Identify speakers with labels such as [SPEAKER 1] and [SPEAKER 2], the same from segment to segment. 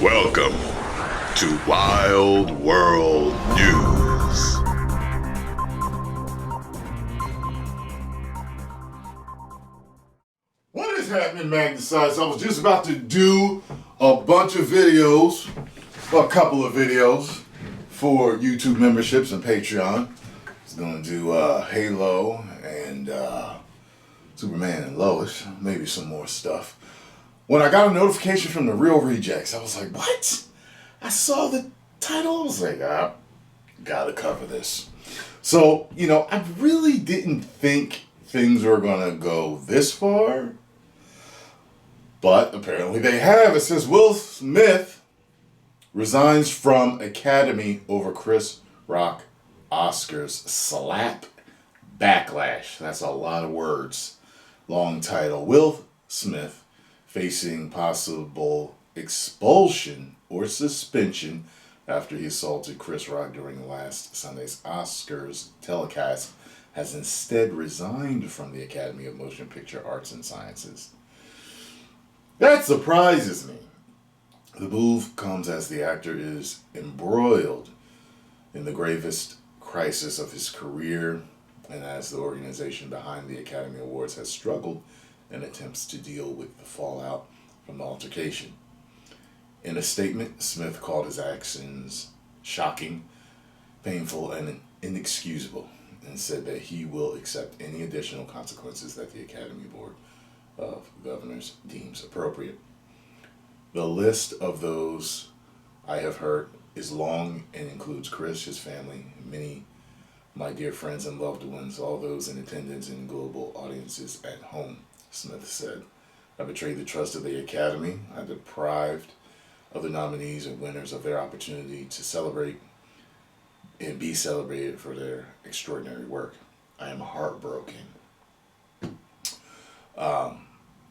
[SPEAKER 1] Welcome to Wild World News.
[SPEAKER 2] What is happening, Magnus? I was just about to do a bunch of videos, a couple of videos for YouTube memberships and Patreon. I was going to do Halo and Superman and Lois, maybe some more stuff. When I got a notification from the Real Rejects, I was like, what? I saw the title, I was like, gotta cover this. So, I really didn't think things were gonna go this far, but apparently they have. It says Will Smith resigns from Academy over Chris Rock Oscars slap Backlash. That's a lot of words. Long title. Will Smith facing possible expulsion or suspension after he assaulted Chris Rock during last Sunday's Oscars telecast, has instead resigned from the Academy of Motion Picture Arts and Sciences. That surprises me. The move comes as the actor is embroiled in the gravest crisis of his career and as the organization behind the Academy Awards has struggled in attempts to deal with the fallout from the altercation. In a statement, Smith called his actions shocking, painful, and inexcusable, and said that he will accept any additional consequences that the Academy Board of Governors deems appropriate. The list of those I have heard is long and includes Chris, his family, many my dear friends and loved ones, all those in attendance and global audiences at home, Smith said. I betrayed the trust of the Academy. I deprived other nominees and winners of their opportunity to celebrate and be celebrated for their extraordinary work. I am heartbroken. And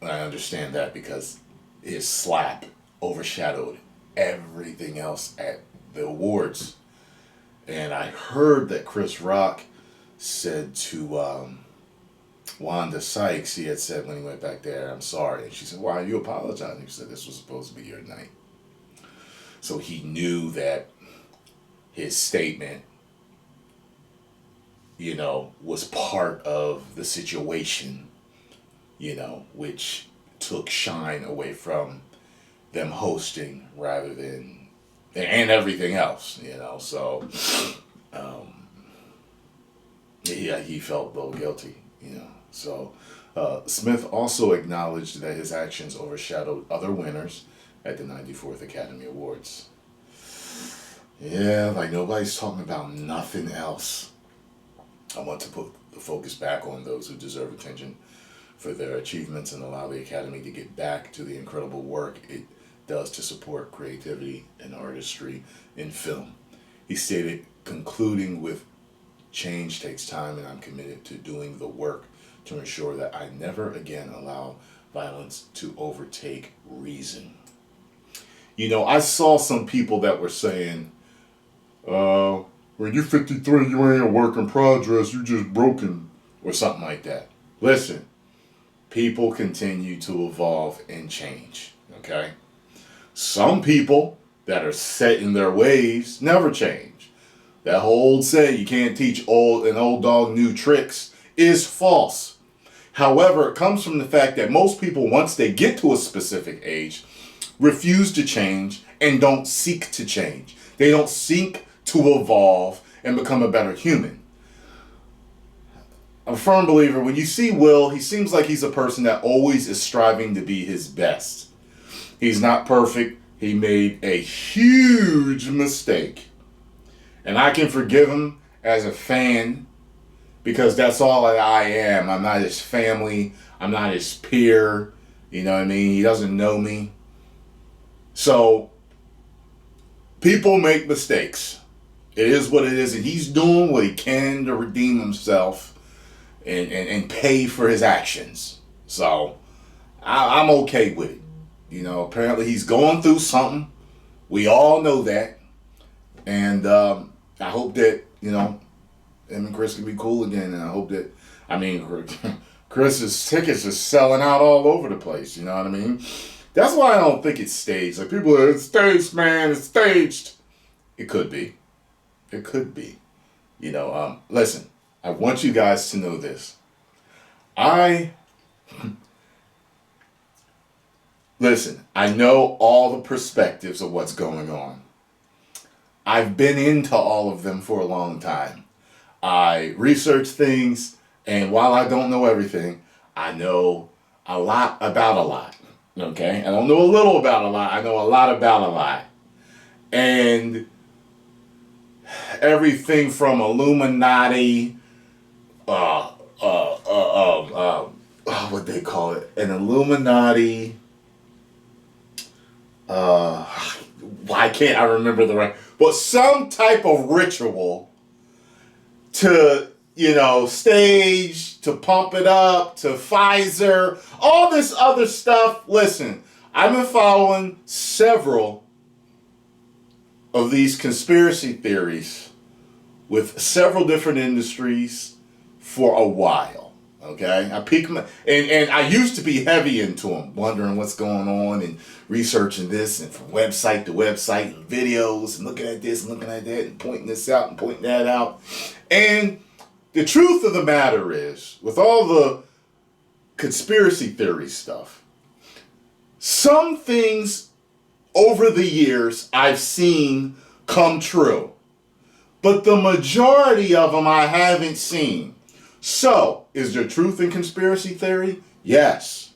[SPEAKER 2] I understand that because his slap overshadowed everything else at the awards. And I heard that Chris Rock said to Wanda Sykes, he had said when he went back there, I'm sorry. And she said, why are you apologizing? He said, this was supposed to be your night. So he knew that his statement, was part of the situation, which took shine away from them hosting rather than, and everything else, so, yeah, he felt a little guilty, So Smith also acknowledged that his actions overshadowed other winners at the 94th Academy Awards. Yeah, like nobody's talking about nothing else. I want to put the focus back on those who deserve attention for their achievements and allow the Academy to get back to the incredible work it does to support creativity and artistry in film. He stated, concluding with, change takes time and I'm committed to doing the work to ensure that I never again allow violence to overtake reason. I saw some people that were saying, when you're 53, you ain't a work in progress, you just broken, or something like that. Listen, people continue to evolve and change, okay? Some people that are set in their ways never change. That whole say you can't teach an old dog new tricks is false. However, it comes from the fact that most people, once they get to a specific age, refuse to change and don't seek to change. They don't seek to evolve and become a better human. I'm a firm believer, when you see Will, he seems like he's a person that always is striving to be his best. He's not perfect. He made a huge mistake. And I can forgive him as a fan because that's all that I am. I'm not his family. I'm not his peer. You know what I mean? He doesn't know me. So, people make mistakes. It is what it is. And he's doing what he can to redeem himself and pay for his actions. So, I'm okay with it. Apparently he's going through something. We all know that. And I hope that, him and Chris can be cool again. And I hope that, Chris's tickets are selling out all over the place. You know what I mean? That's why I don't think it's staged. Like people are, it's staged, man, it's staged. It could be. It could be. Listen, I want you guys to know this. Listen, I know all the perspectives of what's going on. I've been into all of them for a long time. I research things, and while I don't know everything, I know a lot about a lot. Okay? I don't know a little about a lot. I know a lot about a lot. And everything from Illuminati, what they call it? An Illuminati, why can't I remember the right? But some type of ritual to, stage, to pump it up, to Pfizer, all this other stuff. Listen, I've been following several of these conspiracy theories with several different industries for a while. Okay, I peek my, and I used to be heavy into them, wondering what's going on and researching this and from website to website and videos and looking at this and looking at that and pointing this out and pointing that out. And the truth of the matter is, with all the conspiracy theory stuff, some things over the years I've seen come true, but the majority of them I haven't seen. So, is there truth in conspiracy theory? Yes.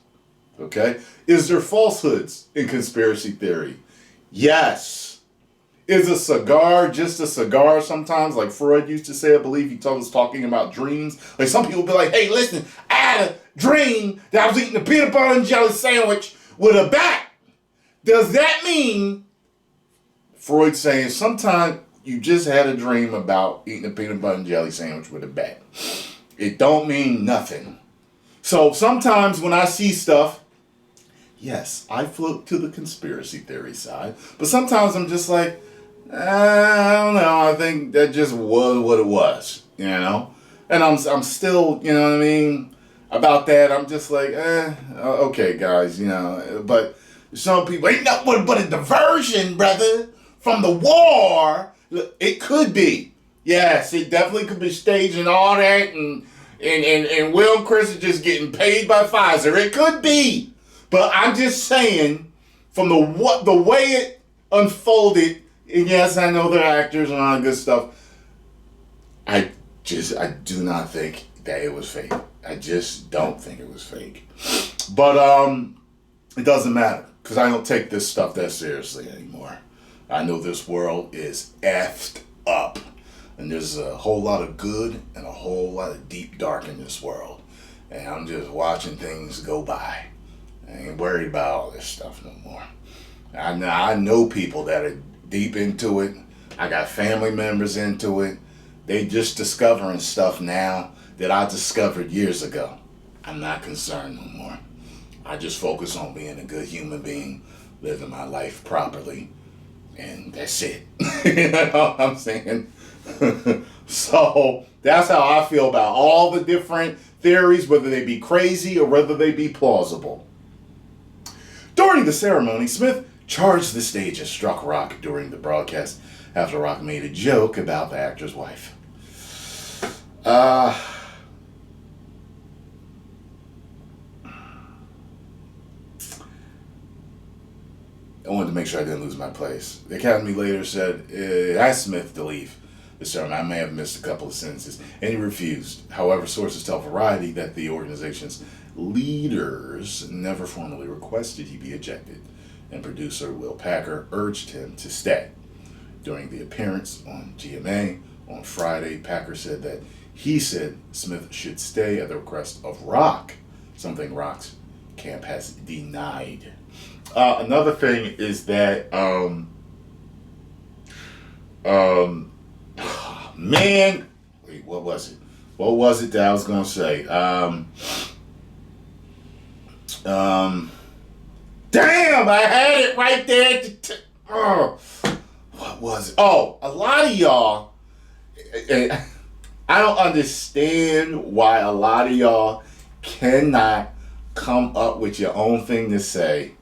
[SPEAKER 2] Okay. Is there falsehoods in conspiracy theory? Yes. Is a cigar just a cigar sometimes? Like Freud used to say, I believe he was talking about dreams. Like some people be like, hey, listen, I had a dream that I was eating a peanut butter and jelly sandwich with a bat. Does that mean, Freud saying, sometimes you just had a dream about eating a peanut butter and jelly sandwich with a bat. It don't mean nothing. So sometimes when I see stuff, yes, I float to the conspiracy theory side. But sometimes I'm just like, I don't know. I think that just was what it was, And I'm still, what I mean, about that. I'm just like, okay, guys, But some people, ain't nothing but a diversion, brother, from the war. It could be. Yes, it definitely could be staged and all that, and Will and Chris are just getting paid by Pfizer. It could be, but I'm just saying, from the way it unfolded, and yes, I know they're actors and all that good stuff. I do not think that it was fake. I just don't think it was fake. But it doesn't matter because I don't take this stuff that seriously anymore. I know this world is effed up. And there's a whole lot of good and a whole lot of deep dark in this world. And I'm just watching things go by. I ain't worried about all this stuff no more. I know people that are deep into it. I got family members into it. They just discovering stuff now that I discovered years ago. I'm not concerned no more. I just focus on being a good human being, living my life properly. And that's it. You know what I'm saying? So that's how I feel about all the different theories, whether they be crazy or whether they be plausible. During the ceremony, Smith charged the stage and struck Rock during the broadcast after Rock made a joke about the actor's wife. I wanted to make sure I didn't lose my place. The Academy later said, asked Smith to leave the ceremony. I may have missed a couple of sentences. And he refused. However, sources tell Variety that the organization's leaders never formally requested he be ejected, and producer Will Packer urged him to stay. During the appearance on GMA on Friday, Packer said that he said Smith should stay at the request of Rock, something Rock's camp has denied. Another thing is that, man, wait, what was it? What was it that I was going to say? Damn, I had it right there. What was it? Oh, a lot of y'all, I don't understand why a lot of y'all cannot come up with your own thing to say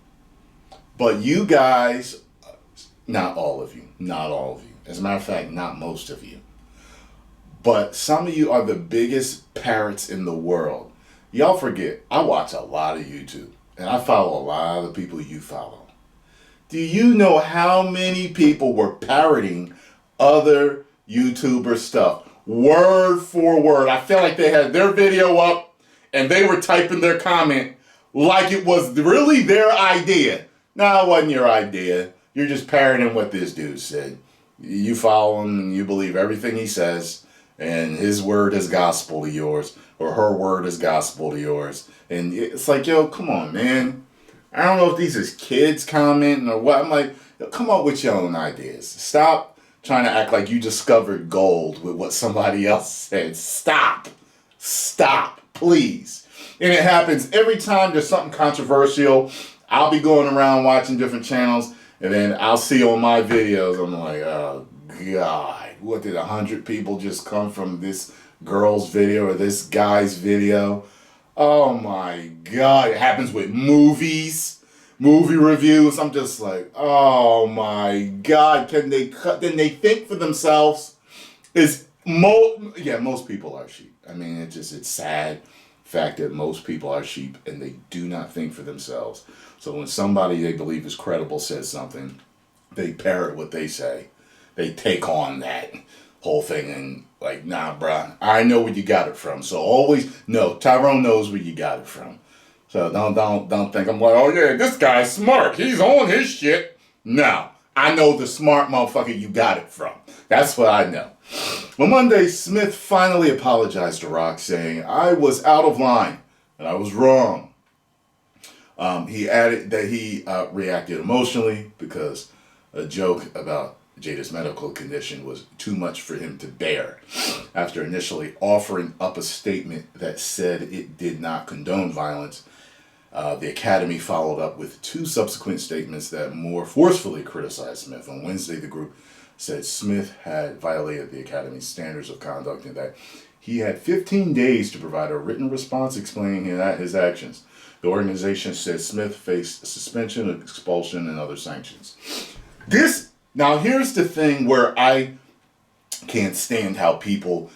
[SPEAKER 2] But you guys, not all of you, not all of you. As a matter of fact, not most of you. But some of you are the biggest parrots in the world. Y'all forget, I watch a lot of YouTube. And I follow a lot of the people you follow. Do you know how many people were parroting other YouTuber stuff? Word for word. I feel like they had their video up and they were typing their comment like it was really their idea. No, it wasn't your idea. You're just parroting what this dude said. You follow him and you believe everything he says, and his word is gospel to yours, or her word is gospel to yours. And it's like, yo, come on, man. I don't know if these is kids commenting or what. I'm like, yo, come up with your own ideas. Stop trying to act like you discovered gold with what somebody else said. Stop. Stop, please. And it happens every time there's something controversial. I'll be going around watching different channels, and then I'll see on my videos, I'm like, oh, God, what did 100 people just come from this girl's video or this guy's video? Oh, my God. It happens with movies, movie reviews. I'm just like, oh, my God. Can they think for themselves? Most people are sheep. I mean, it's sad fact that most people are sheep and they do not think for themselves. So when somebody they believe is credible says something, they parrot what they say. They take on that whole thing and like, nah, bruh, I know where you got it from. So always no, Tyrone knows where you got it from. So don't think I'm like, oh yeah, this guy's smart. He's on his shit. No, I know the smart motherfucker you got it from. That's what I know. Well, Monday, Smith finally apologized to Rock, saying, I was out of line and I was wrong. He added that he reacted emotionally because a joke about Jada's medical condition was too much for him to bear. After initially offering up a statement that said it did not condone violence, the Academy followed up with 2 subsequent statements that more forcefully criticized Smith. On Wednesday, the group said Smith had violated the Academy's standards of conduct and that he had 15 days to provide a written response explaining his actions. The organization said Smith faced suspension, expulsion, and other sanctions. Now here's the thing where I can't stand how people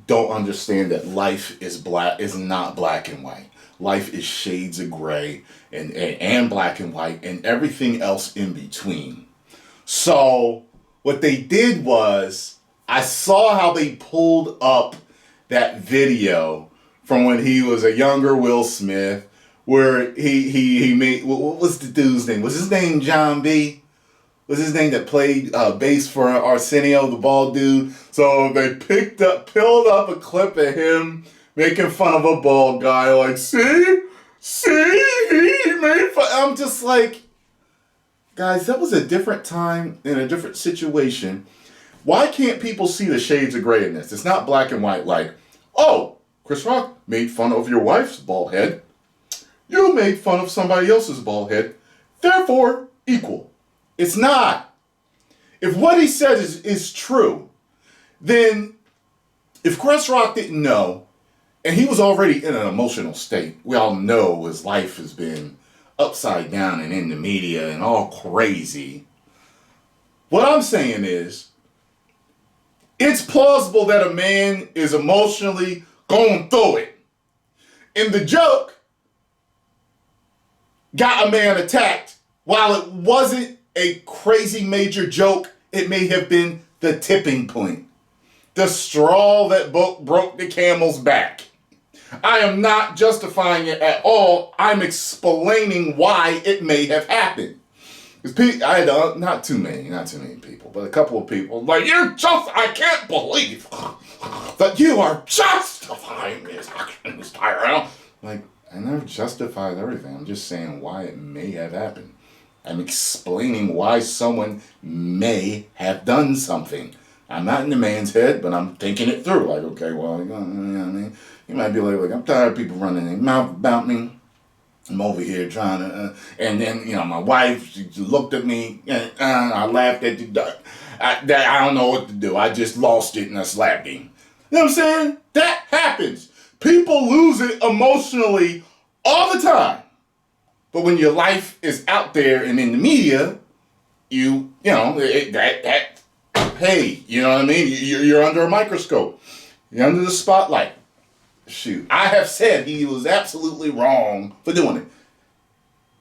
[SPEAKER 2] don't understand that life is not black and white. Life is shades of gray and black and white and everything else in between. So what they did was, I saw how they pulled up that video from when he was a younger Will Smith, where he made, what was the dude's name? Was his name John B? Was his name that played bass for Arsenio, the bald dude? So they peeled up a clip of him making fun of a bald guy, like, see, he made fun. I'm just like, guys, that was a different time in a different situation. Why can't people see the shades of gray in this? It's not black and white like, oh, Chris Rock made fun of your wife's bald head. You made fun of somebody else's bald head. Therefore, equal. It's not. If what he said is true, then if Chris Rock didn't know, and he was already in an emotional state, we all know his life has been upside down and in the media and all crazy. What I'm saying is, it's plausible that a man is emotionally going through it. And the joke got a man attacked. While it wasn't a crazy major joke, it may have been the tipping point. The straw that broke the camel's back. I am not justifying it at all. I'm explaining why it may have happened. I had not too many people, but a couple of people like, I can't believe that you are justifying these actions, Tyrone. Like, I never justified everything. I'm just saying why it may have happened. I'm explaining why someone may have done something. I'm not in the man's head, but I'm thinking it through. Like, okay, well, you know what I mean? You might be like, I'm tired of people running their mouth about me. I'm over here trying to, and then, my wife, she looked at me, and I laughed at the I don't know what to do. I just lost it, and I slapped him. You know what I'm saying? That happens. People lose it emotionally all the time. But when your life is out there and in the media, you know, hey, you know what I mean? You're under a microscope. You're under the spotlight. Shoot. I have said he was absolutely wrong for doing it.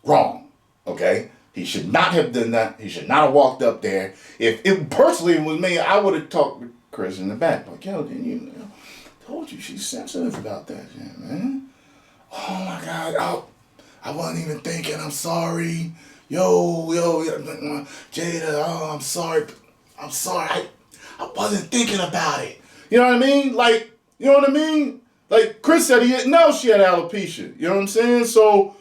[SPEAKER 2] Wrong. Okay? He should not have done that. He should not have walked up there. If it personally was me, I would have talked to Chris in the back. Like, yo, didn't you know? Told you she's sensitive about that shit, man. Oh my God. I wasn't even thinking. I'm sorry. Yo, Jada, oh, I'm sorry. I'm sorry. I wasn't thinking about it. You know what I mean? Like, you know what I mean? Like, Chris said he didn't know she had alopecia. You know what I'm saying? So,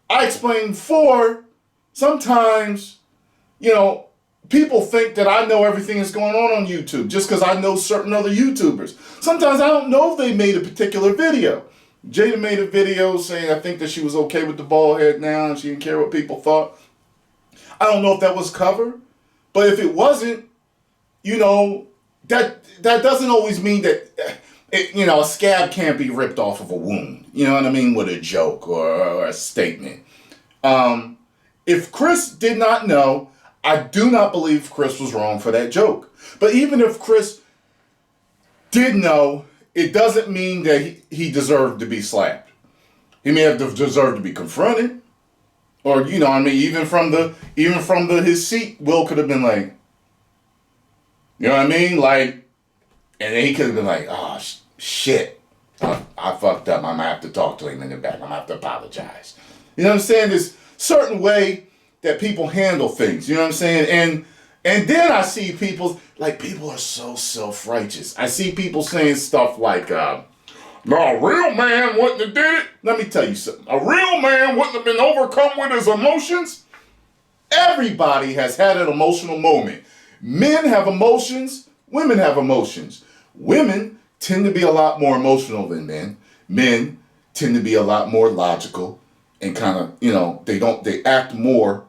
[SPEAKER 2] I explained before, sometimes, you know, people think that I know everything that's going on YouTube just because I know certain other YouTubers. Sometimes I don't know if they made a particular video. Jada made a video saying I think that she was okay with the bald head now and she didn't care what people thought. I don't know if that was covered, but if it wasn't, you know, that doesn't always mean that, you know, a scab can't be ripped off of a wound. You know what I mean? With a joke or a statement. If Chris did not know, I do not believe Chris was wrong for that joke. But even if Chris did know, it doesn't mean that he deserved to be slapped. He may have deserved to be confronted. Or, you know, I mean, even from his seat, Will could have been like, you know what I mean? Like, and then he could have been like, oh, shit. I fucked up. I'm going to have to talk to him in the back. I'm going to have to apologize. You know what I'm saying? There's a certain way that people handle things. You know what I'm saying? And then I see people are so self-righteous. I see people saying stuff like, no, a real man wouldn't have did it. Let me tell you something. A real man wouldn't have been overcome with his emotions. Everybody has had an emotional moment. Men have emotions. Women have emotions. Women tend to be a lot more emotional than men. Men tend to be a lot more logical and kind of, you know, they act more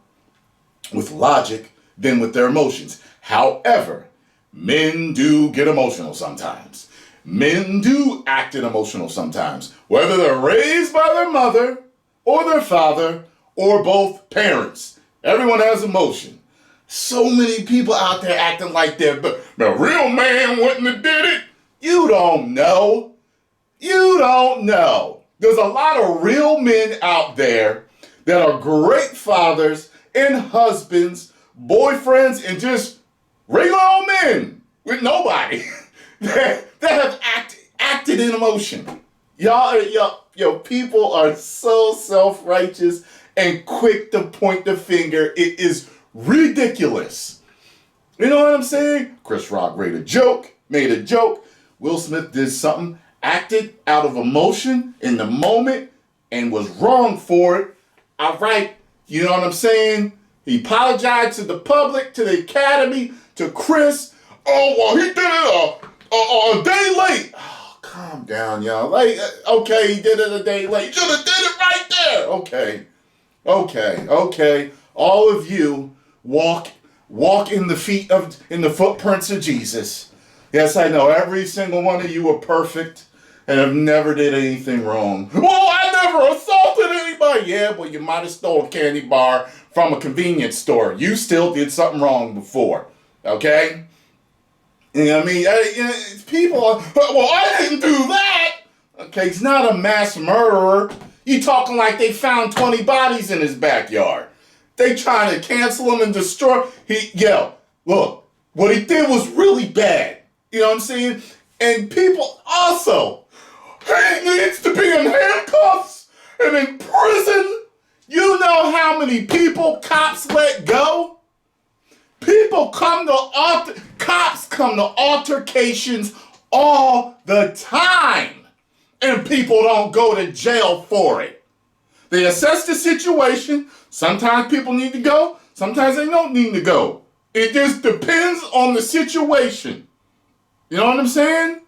[SPEAKER 2] with logic than with their emotions. However, men do get emotional sometimes. Men do act emotional sometimes, whether they're raised by their mother or their father or both parents. Everyone has emotion. So many people out there acting like the real man wouldn't have did it. You don't know. You don't know. There's a lot of real men out there that are great fathers and husbands, boyfriends, and just regular old men with nobody that have acted in emotion. Yo, people are so self-righteous and quick to point the finger. It is ridiculous. You know what I'm saying? Chris Rock made a joke. Will Smith did something, acted out of emotion in the moment, and was wrong for it. All right, you know what I'm saying? He apologized to the public, to the Academy, to Chris. Oh, well, he did it a day late. Oh, calm down, y'all. Like, okay, he did it a day late. Should have did it right there. Okay. All of you walk in the footprints of Jesus. Yes, I know every single one of you are perfect and have never did anything wrong. Well, I never assaulted anybody. Yeah, well, you might have stole a candy bar from a convenience store. You still did something wrong before. Okay? You know what I mean? People are, well, I didn't do that. Okay, he's not a mass murderer. You talking like they found 20 bodies in his backyard. They trying to cancel him and destroy. Look, what he did was really bad. You know what I'm saying? And people also, he needs to be in handcuffs and in prison. You know how many people cops let go? Cops come to altercations all the time. And people don't go to jail for it. They assess the situation. Sometimes people need to go. Sometimes they don't need to go. It just depends on the situation. You know what I'm saying?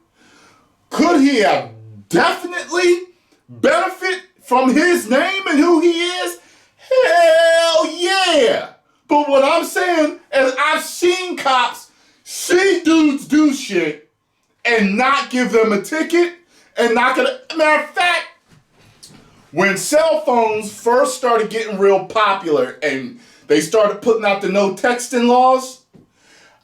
[SPEAKER 2] Could he have definitely benefit from his name and who he is? Hell yeah. But what I'm saying is I've seen cops see dudes do shit and not give them a ticket and not gonna. Matter of fact, When cell phones first started getting real popular and they started putting out the no texting laws,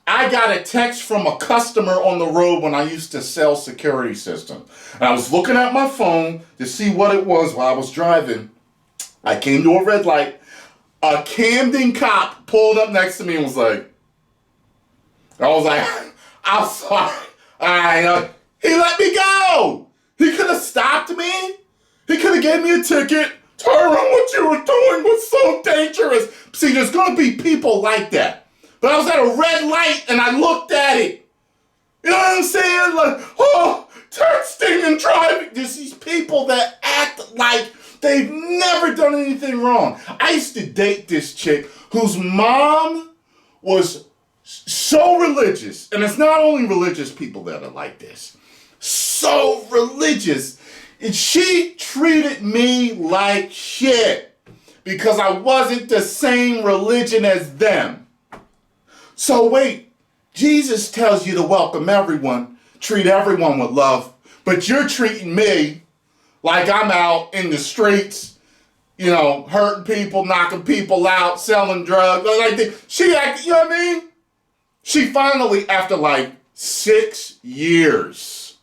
[SPEAKER 2] I got a text from a customer on the road when I used to sell security systems. And I was looking at my phone to see what it was while I was driving. I came to a red light. A Camden cop pulled up next to me and was like, I'm sorry. He let me go. He could have stopped me. He could have gave me a ticket. Tyrone, what you were doing was so dangerous. See, there's going to be people like that. But I was at a red light and I looked at it. You know what I'm saying? Like, oh, texting and driving. There's these people that act like they've never done anything wrong. I used to date this chick whose mom was so religious. And it's not only religious people that are like this. So religious. And she treated me like shit because I wasn't the same religion as them. So wait, Jesus tells you to welcome everyone, treat everyone with love, but you're treating me like I'm out in the streets, you know, hurting people, knocking people out, selling drugs. She acted, you know what I mean? She finally, after like 6 years,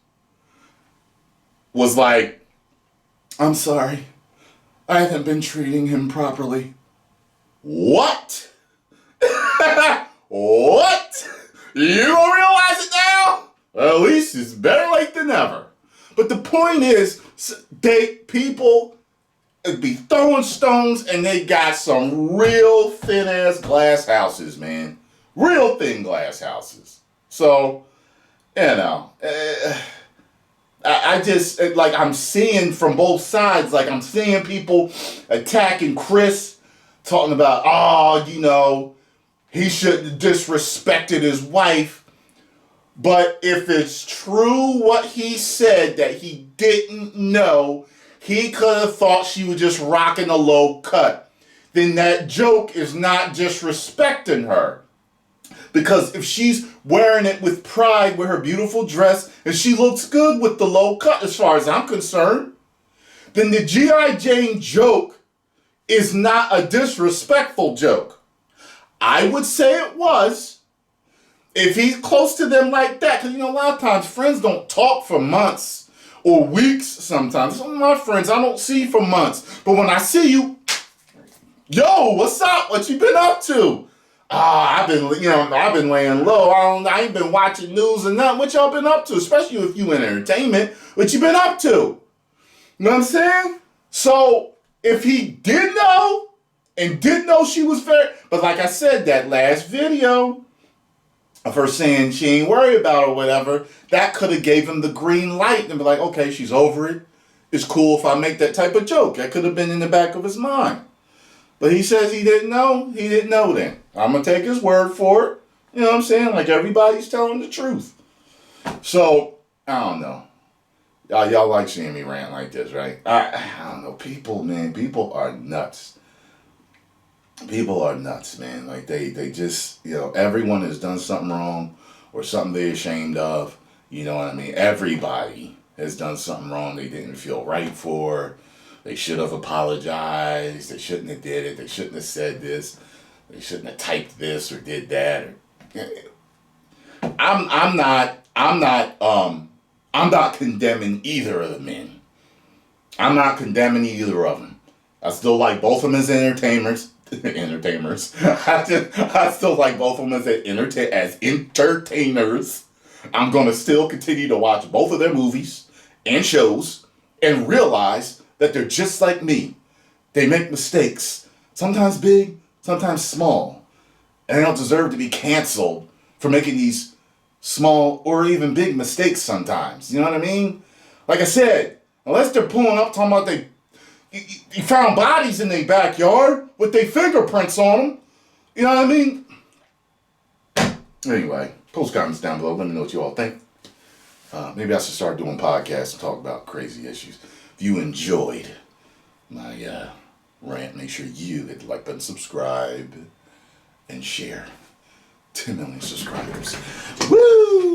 [SPEAKER 2] was like, I'm sorry, I haven't been treating him properly. What? What? You don't realize it now? Well, at least it's better late than never. But the point is, people be throwing stones and they got some real thin ass glass houses, man. Real thin glass houses. So, you know, I just, like, I'm seeing from both sides, like, I'm seeing people attacking Chris, talking about, oh, you know, he shouldn't have disrespected his wife. But if it's true what he said, that he didn't know, he could have thought she was just rocking a low cut, then that joke is not disrespecting her. Because if she's wearing it with pride, with her beautiful dress, and she looks good with the low cut, as far as I'm concerned, then the G.I. Jane joke is not a disrespectful joke. I would say it was. If he's close to them like that, because, you know, a lot of times friends don't talk for months or weeks sometimes. Some of my friends I don't see for months. But when I see you, yo, what's up? What you been up to? I've been laying low. I ain't been watching news and nothing. What y'all been up to? Especially if you in entertainment. What you been up to? You know what I'm saying? So, if he did know, and did know she was very... But like I said, that last video of her saying she ain't worried about or whatever, that could have gave him the green light and be like, okay, she's over it. It's cool if I make that type of joke. That could have been in the back of his mind. But he says he didn't know. He didn't know then. I'm going to take his word for it. You know what I'm saying? Like, everybody's telling the truth. So, I don't know. Y'all like seeing me rant like this, right? I don't know. People, man, people are nuts. People are nuts, man. Like, they just, you know, everyone has done something wrong or something they're ashamed of. You know what I mean? Everybody has done something wrong they didn't feel right for. They should have apologized. They shouldn't have did it. They shouldn't have said this. They shouldn't have typed this or did that. I'm not condemning either of the men. I'm not condemning either of them. I still like both of them as entertainers. I still like both of them as entertainers. I'm gonna still continue to watch both of their movies and shows and realize that they're just like me. They make mistakes, sometimes big, sometimes small. And they don't deserve to be canceled for making these small or even big mistakes sometimes. You know what I mean? Like I said, unless they're pulling up talking about you found bodies in their backyard with their fingerprints on them. You know what I mean? Anyway, post comments down below. Let me know what you all think. Maybe I should start doing podcasts and talk about crazy issues. If you enjoyed my rant, make sure you hit the like button, subscribe, and share. 10 million subscribers. Woo!